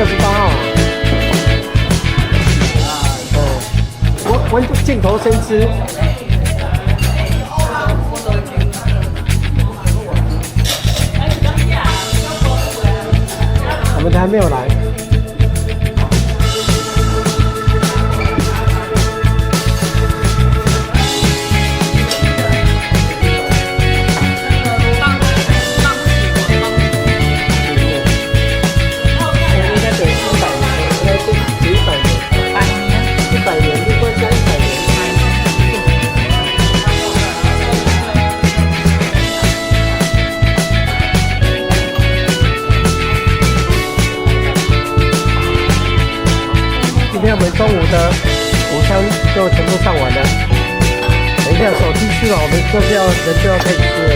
号啊。哦，我镜头先吃。我们还没有来。今天我们中午的午餐就全部上完了。等一下手机吃了，我们人就要开始吃了。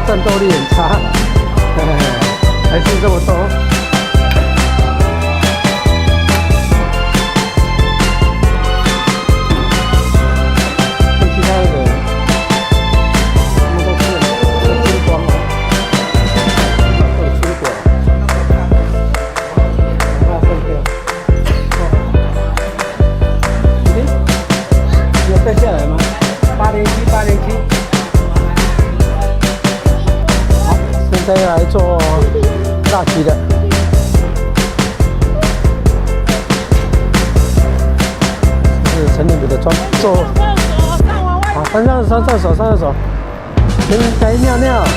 战斗力很差，还是这么多。跟其他的，他们都吃光了，都有水果，怕剩掉。你要带下来吗？807。现在来做辣鸡的，这是陈立武的做。好，上手，该尿尿。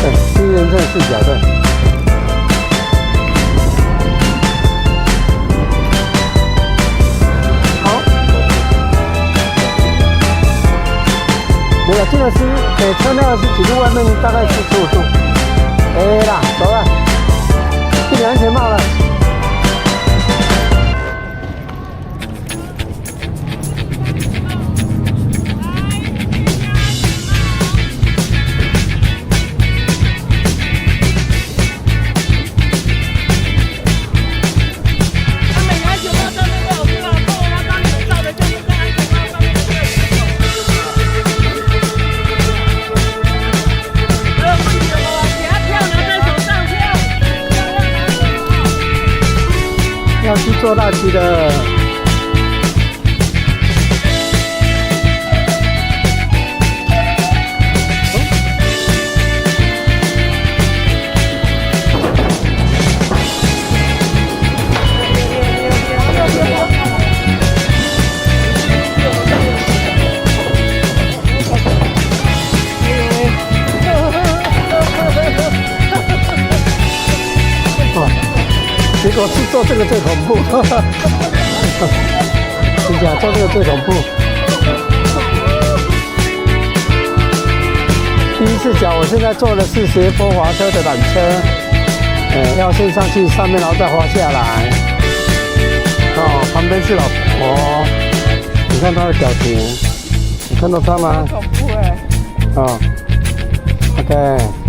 对，第一人称视角的。没有，这个是给车辆是几度？外面大概是15度。哎啦，走了，系安全帽了。要去做辣鸡的，结果是做这个最恐怖，真假做这个最恐怖。第一次讲，我现在坐的是斜坡滑车的缆车，要先上去上面，然后再滑下来。哦，旁边是老婆，你看她的表情，你看到她吗？恐怖哎。哦 ，OK。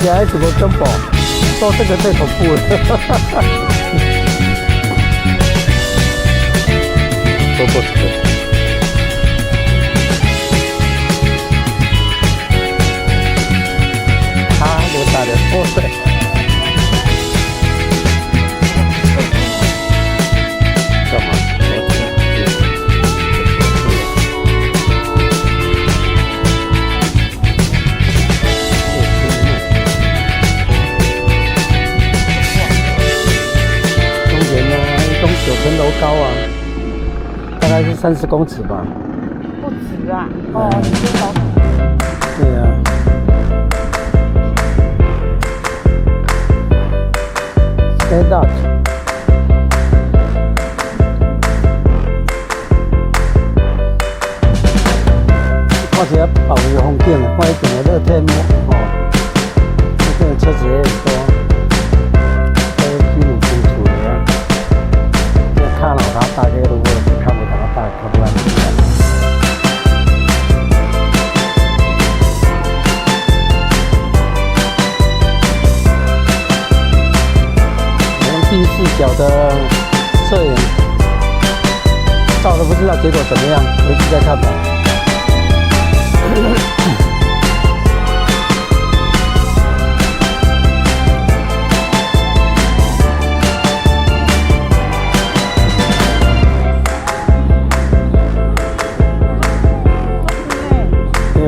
小孩子都真饱，做这个最恐怖了。做不出。多大的破碎？干嘛？高啊？大概是30公尺吧。不止啊！哦，你先高。对啊。Stand up。看起来保佑风景啊，看一整个热天哦，这个车子也很多，都几乎清楚的呀。这看到它大概如果是看不到它大概看不到。我们第一视角的摄影照的不知道结果怎么样，回去再看吧。对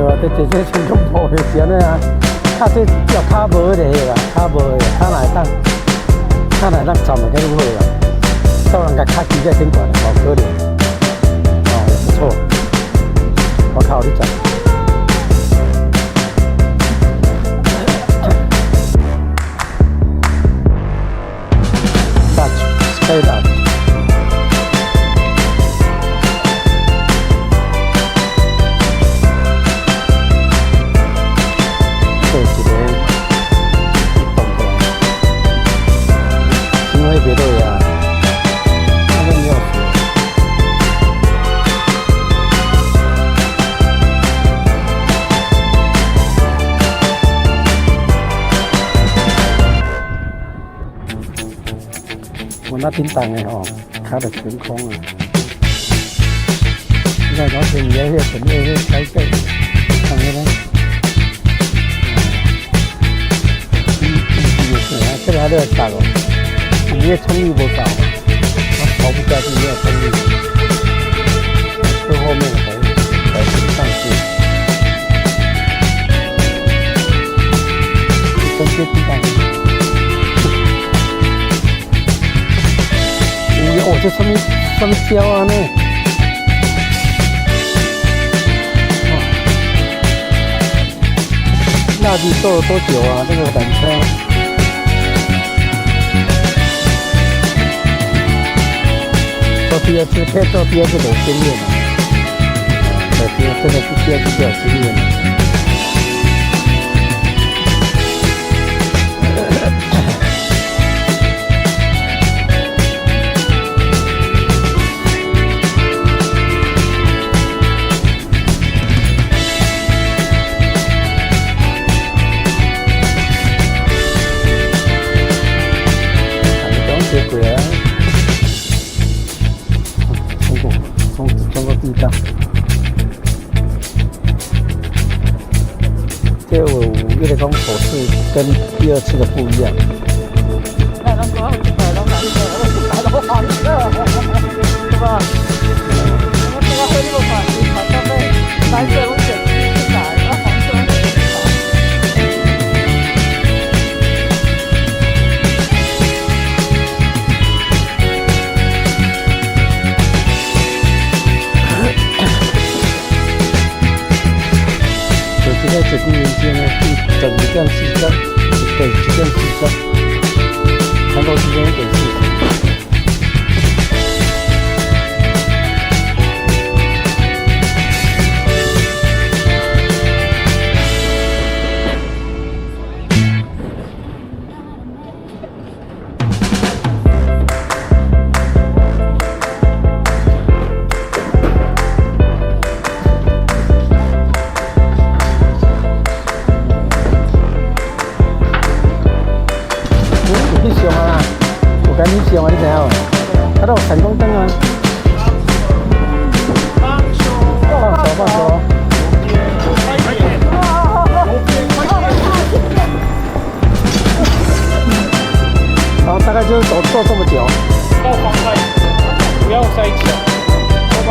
啊，这全部破的是安尼啊，卡这叫卡无的啦，卡无的，卡哪会当站的较好啊？到人家卡机在顶悬的，好可怜。哦，也不错。我靠，你讲。Sky Dutch。这一个一动起来，因为别对啊，那个没有水。我那叮当的吼，开得全空啊！你看，当时你那个准备那开赛，看那个，这个还在打哦，你那冲力不高，它跑不下去，没有冲力，到后面才上去，真接叮当。哦，这上面焦啊呢！哦，蜡笔做了多久啊？这个缆车，做第二次，可以做第二次有经验了。真的是第二次就有经验了。通过地道，这我一个讲手势跟第二次的不一样。哎，咱讲一摆，咱来一个，我一摆都好热，是吧？我这个黑路款，好像被蓝色龙卷进来，然后黄色龙卷进来。现在整个人间呢，整一件事情，对，一件事情，全部是这一件事情。你上啊啦，有跟你上啊，你知影无？啊，都有闪光灯啊。放手。然后大概就是坐这么久。到方块，不要塞脚，走吧。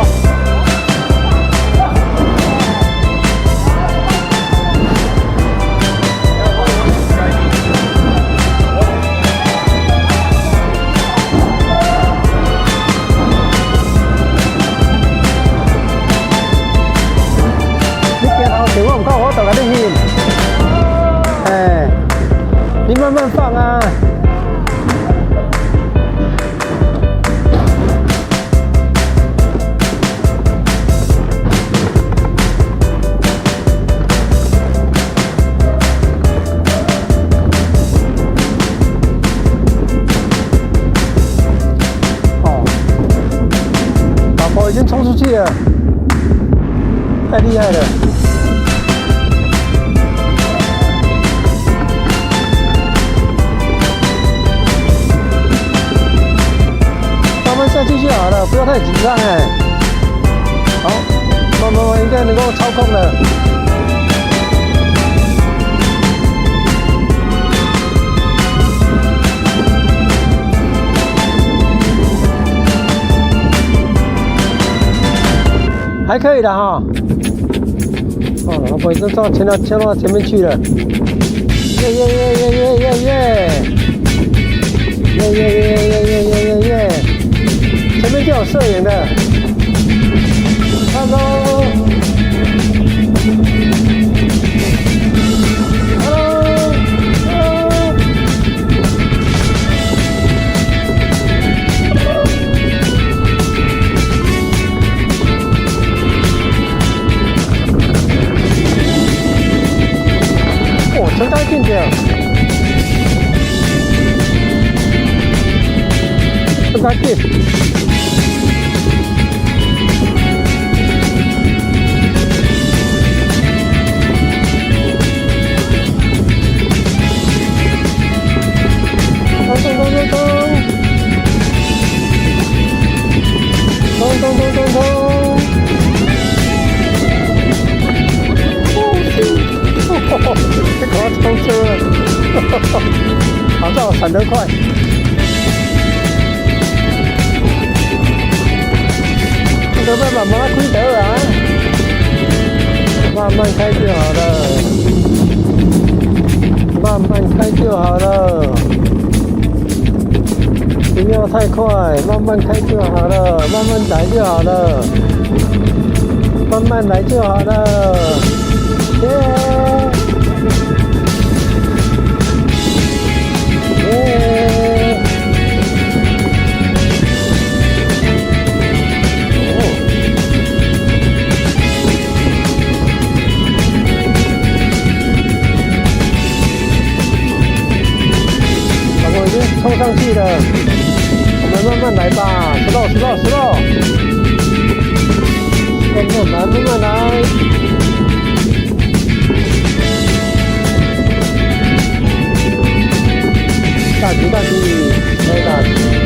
出去了，太厉害了！慢慢下去就好了，不要太紧张哎。好，慢慢应该能够操控了。还可以的哈。哦，老婆已经牵到前面去了。耶耶耶耶耶耶耶！耶耶耶耶耶耶耶耶！前面就有摄影的。Hello。真干净的，真干净。咚咚咚咚咚，咚咚咚咚咚。这快要冲车了，好在我闪得快。这个办法把它开得啊，慢慢开就好了，慢慢开就好了，不要太快，慢慢开就好了，慢慢来就好了，慢慢来就好了，耶！我已经冲上去了，我们慢慢来吧，slow，慢慢来。大吉，太大吉。